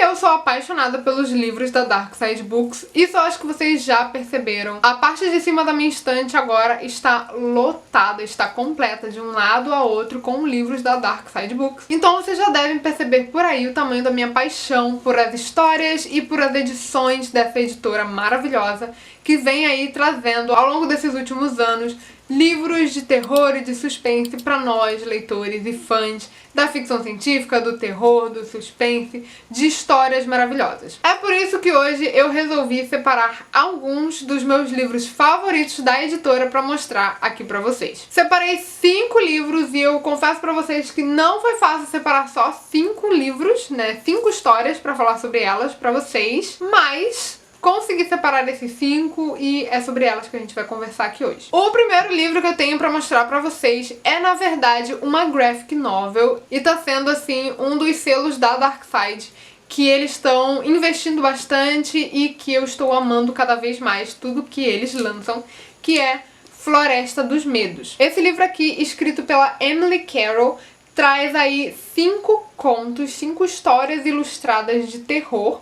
E eu sou apaixonada pelos livros da Dark Side Books. Isso eu acho que vocês já perceberam. A parte de cima da minha estante agora está lotada, está completa de um lado a outro com livros da Dark Side Books. Então vocês já devem perceber por aí o tamanho da minha paixão por as histórias e por as edições dessa editora maravilhosa que vem aí trazendo ao longo desses últimos anos livros de terror e de suspense para nós, leitores e fãs da ficção científica, do terror, do suspense, de histórias maravilhosas. É por isso que hoje eu resolvi separar alguns dos meus livros favoritos da editora para mostrar aqui para vocês. Separei 5 livros e eu confesso para vocês que não foi fácil separar só 5 livros, né? 5 histórias para falar sobre elas para vocês, mas consegui separar esses 5 e é sobre elas que a gente vai conversar aqui hoje. O primeiro livro que eu tenho pra mostrar pra vocês é, na verdade, uma graphic novel e tá sendo, assim, um dos selos da Dark Side que eles estão investindo bastante e que eu estou amando cada vez mais tudo que eles lançam, que é Floresta dos Medos. Esse livro aqui, escrito pela Emily Carroll, traz aí 5 contos, 5 histórias ilustradas de terror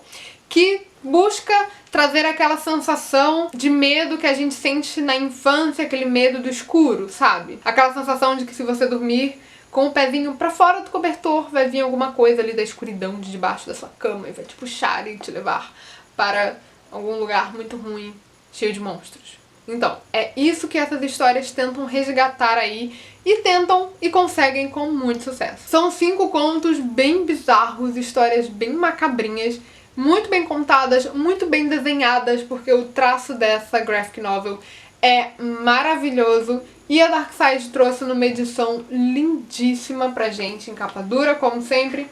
que busca trazer aquela sensação de medo que a gente sente na infância, aquele medo do escuro, sabe? Aquela sensação de que se você dormir com o pezinho pra fora do cobertor, vai vir alguma coisa ali da escuridão de debaixo da sua cama e vai te puxar e te levar para algum lugar muito ruim, cheio de monstros. Então, é isso que essas histórias tentam resgatar aí e tentam e conseguem com muito sucesso. São 5 contos bem bizarros, histórias bem macabrinhas, muito bem contadas, muito bem desenhadas, porque o traço dessa graphic novel é maravilhoso. E a Dark Side trouxe numa edição lindíssima pra gente, em capa dura, como sempre.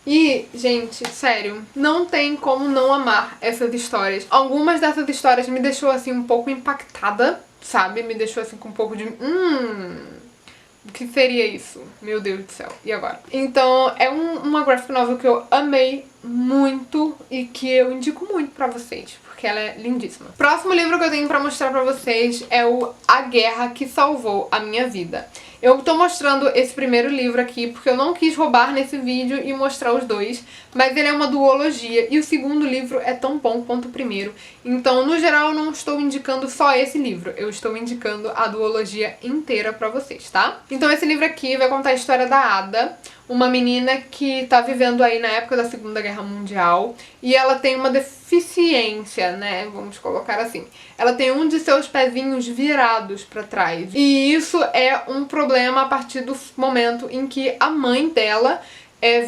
E, gente, sério, não tem como não amar essas histórias. Algumas dessas histórias me deixou, assim, um pouco impactada, sabe? Me deixou, assim, com um pouco de... o que seria isso? Meu Deus do céu. E agora? Então, é uma graphic novel que eu amei muito e que eu indico muito pra vocês, porque ela é lindíssima. Próximo livro que eu tenho pra mostrar pra vocês é o A Guerra que Salvou a Minha Vida. Eu tô mostrando esse primeiro livro aqui porque eu não quis roubar nesse vídeo e mostrar os dois, mas ele é uma duologia e o segundo livro é tão bom quanto o primeiro. Então, no geral, eu não estou indicando só esse livro, eu estou indicando a duologia inteira pra vocês, tá? Então esse livro aqui vai contar a história da Ada, uma menina que tá vivendo aí na época da Segunda Guerra Mundial e ela tem uma deficiência, né? Vamos colocar assim. Ela tem um de seus pezinhos virados pra trás. E isso é um problema a partir do momento em que a mãe dela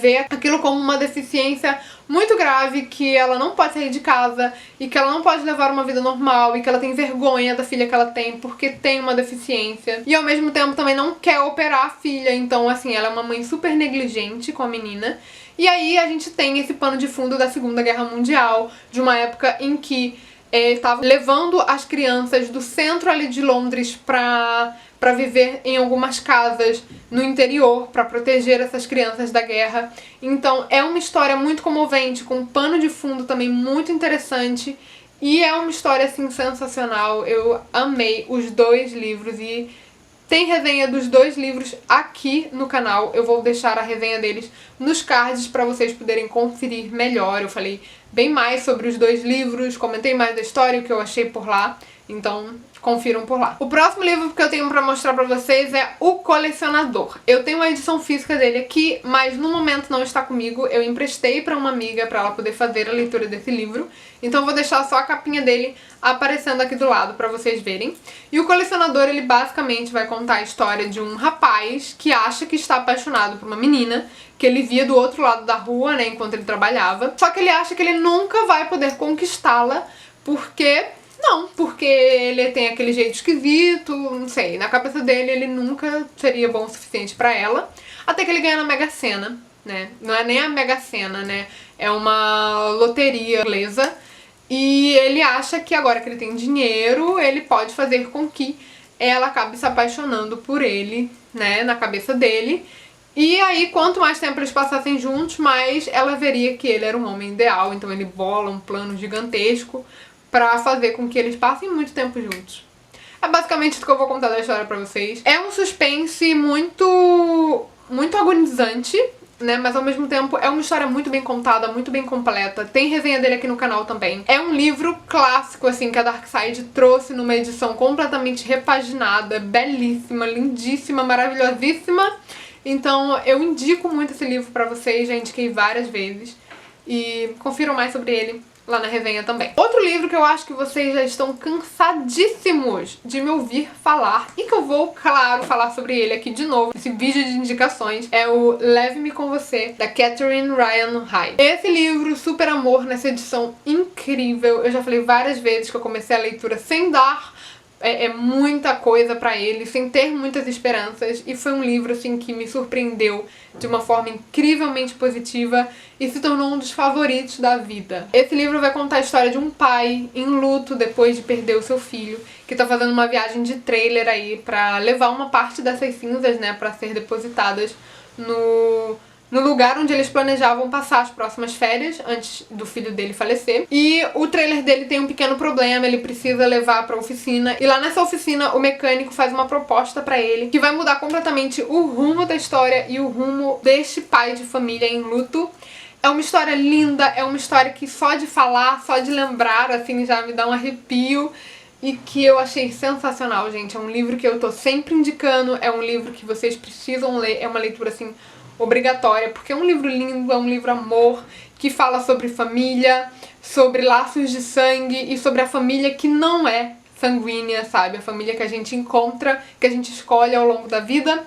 vê aquilo como uma deficiência muito grave, que ela não pode sair de casa e que ela não pode levar uma vida normal e que ela tem vergonha da filha que ela tem porque tem uma deficiência e ao mesmo tempo também não quer operar a filha. Então, assim, ela é uma mãe super negligente com a menina. E aí a gente tem esse pano de fundo da Segunda Guerra Mundial, de uma época em que estava levando as crianças do centro ali de Londres pra viver em algumas casas no interior, pra proteger essas crianças da guerra. Então é uma história muito comovente, com um pano de fundo também muito interessante. E é uma história, assim, sensacional. Eu amei os 2 livros e tem resenha dos 2 livros aqui no canal. Eu vou deixar a resenha deles nos cards pra vocês poderem conferir melhor. Eu falei bem mais sobre os 2 livros, comentei mais da história, o que eu achei por lá. Então, confiram por lá. O próximo livro que eu tenho pra mostrar pra vocês é O Colecionador. Eu tenho a edição física dele aqui, mas no momento não está comigo. Eu emprestei pra uma amiga pra ela poder fazer a leitura desse livro. Então eu vou deixar só a capinha dele aparecendo aqui do lado pra vocês verem. E O Colecionador, ele basicamente vai contar a história de um rapaz que acha que está apaixonado por uma menina que ele via do outro lado da rua, né, enquanto ele trabalhava. Só que ele acha que ele nunca vai poder conquistá-la porque ele tem aquele jeito esquisito, não sei, na cabeça dele ele nunca seria bom o suficiente pra ela, até que ele ganha na Mega Sena, né? Não é nem a Mega Sena, né? É uma loteria inglesa, e ele acha que agora que ele tem dinheiro, ele pode fazer com que ela acabe se apaixonando por ele, né, na cabeça dele. E aí, quanto mais tempo eles passassem juntos, mais ela veria que ele era um homem ideal, então ele bola um plano gigantesco pra fazer com que eles passem muito tempo juntos. É basicamente isso que eu vou contar da história pra vocês. É um suspense muito agonizante. né? Mas ao mesmo tempo é uma história muito bem contada, muito bem completa. Tem resenha dele aqui no canal também. É um livro clássico, assim, que a Darkside trouxe numa edição completamente repaginada, belíssima, lindíssima, maravilhosíssima. Então eu indico muito esse livro pra vocês, já indiquei várias vezes. E confiram mais sobre ele lá na resenha também. Outro livro que eu acho que vocês já estão cansadíssimos de me ouvir falar, e que eu vou, claro, falar sobre ele aqui de novo, esse vídeo de indicações, é o Leve-me com Você, da Catherine Ryan Hyde. Esse livro, super amor, nessa edição incrível, eu já falei várias vezes que eu comecei a leitura sem dar muita coisa pra ele, sem ter muitas esperanças, e foi um livro assim que me surpreendeu de uma forma incrivelmente positiva e se tornou um dos favoritos da vida. Esse livro vai contar a história de um pai em luto depois de perder o seu filho, que tá fazendo uma viagem de trailer aí pra levar uma parte dessas cinzas, né, pra ser depositadas no lugar onde eles planejavam passar as próximas férias, antes do filho dele falecer. E o trailer dele tem um pequeno problema, ele precisa levar pra oficina, e lá nessa oficina o mecânico faz uma proposta pra ele, que vai mudar completamente o rumo da história e o rumo deste pai de família em luto. É uma história linda, é uma história que só de falar, só de lembrar, assim, já me dá um arrepio. E que eu achei sensacional, gente. É um livro que eu tô sempre indicando, é um livro que vocês precisam ler, é uma leitura, assim, obrigatória, porque é um livro lindo, é um livro amor, que fala sobre família, sobre laços de sangue e sobre a família que não é sanguínea, sabe? A família que a gente encontra, que a gente escolhe ao longo da vida,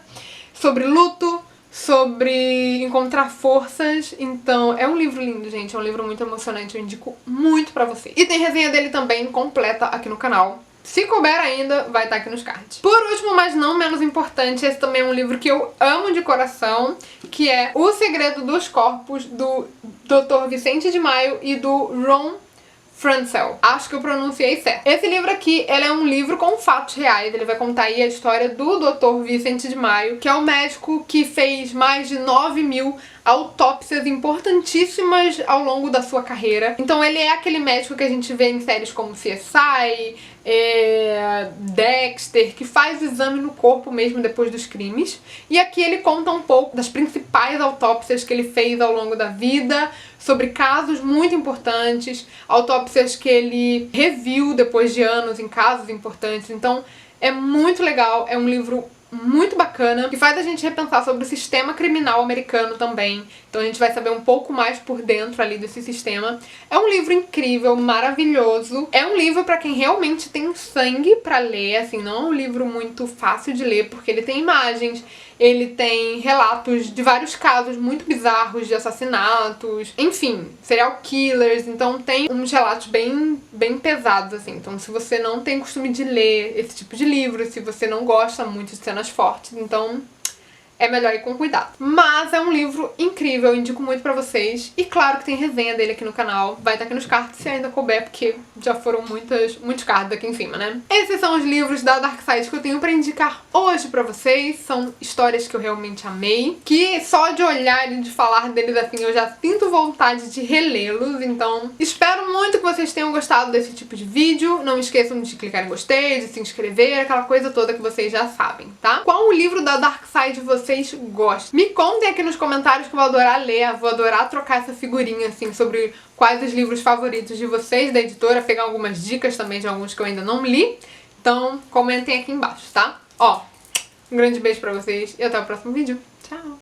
sobre luto, sobre encontrar forças. Então é um livro lindo, gente, é um livro muito emocionante, eu indico muito pra vocês. E tem resenha dele também completa aqui no canal. Se couber ainda, vai estar aqui nos cards. Por último, mas não menos importante, esse também é um livro que eu amo de coração, que é O Segredo dos Corpos, do Dr. Vicente de Maio e do Ron Franscell. Acho que eu pronunciei certo. Esse livro aqui, ele é um livro com fatos reais. Ele vai contar aí a história do Dr. Vicente de Maio, que é um médico que fez mais de 9.000 autópsias importantíssimas ao longo da sua carreira. Então ele é aquele médico que a gente vê em séries como CSI, Dexter, que faz o exame no corpo mesmo depois dos crimes. E aqui ele conta um pouco das principais autópsias que ele fez ao longo da vida, sobre casos muito importantes, autópsias que ele reviu depois de anos em casos importantes. Então é muito legal, é um livro muito bacana, que faz a gente repensar sobre o sistema criminal americano também. Então a gente vai saber um pouco mais por dentro ali desse sistema. É um livro incrível, maravilhoso. É um livro pra quem realmente tem sangue pra ler, assim, não é um livro muito fácil de ler, porque ele tem imagens, ele tem relatos de vários casos muito bizarros de assassinatos, enfim, serial killers, então tem uns relatos bem pesados, assim. Então se você não tem costume de ler esse tipo de livro, se você não gosta muito de cenas fortes, então é melhor ir com cuidado. Mas é um livro incrível, eu indico muito pra vocês. E claro que tem resenha dele aqui no canal. Vai estar aqui nos cards se ainda couber, porque já foram muitos cards aqui em cima, né? Esses são os livros da Darkside que eu tenho pra indicar hoje pra vocês. São histórias que eu realmente amei, que só de olhar e de falar deles assim eu já sinto vontade de relê-los. Então espero muito que vocês tenham gostado desse tipo de vídeo. Não esqueçam de clicar em gostei, de se inscrever, aquela coisa toda que vocês já sabem, tá? Qual o livro da Darkside vocês gostam? Me contem aqui nos comentários que eu vou adorar ler, vou adorar trocar essa figurinha assim sobre quais os livros favoritos de vocês da editora, pegar algumas dicas também de alguns que eu ainda não li. Então comentem aqui embaixo, tá? Ó, um grande beijo pra vocês e até o próximo vídeo. Tchau!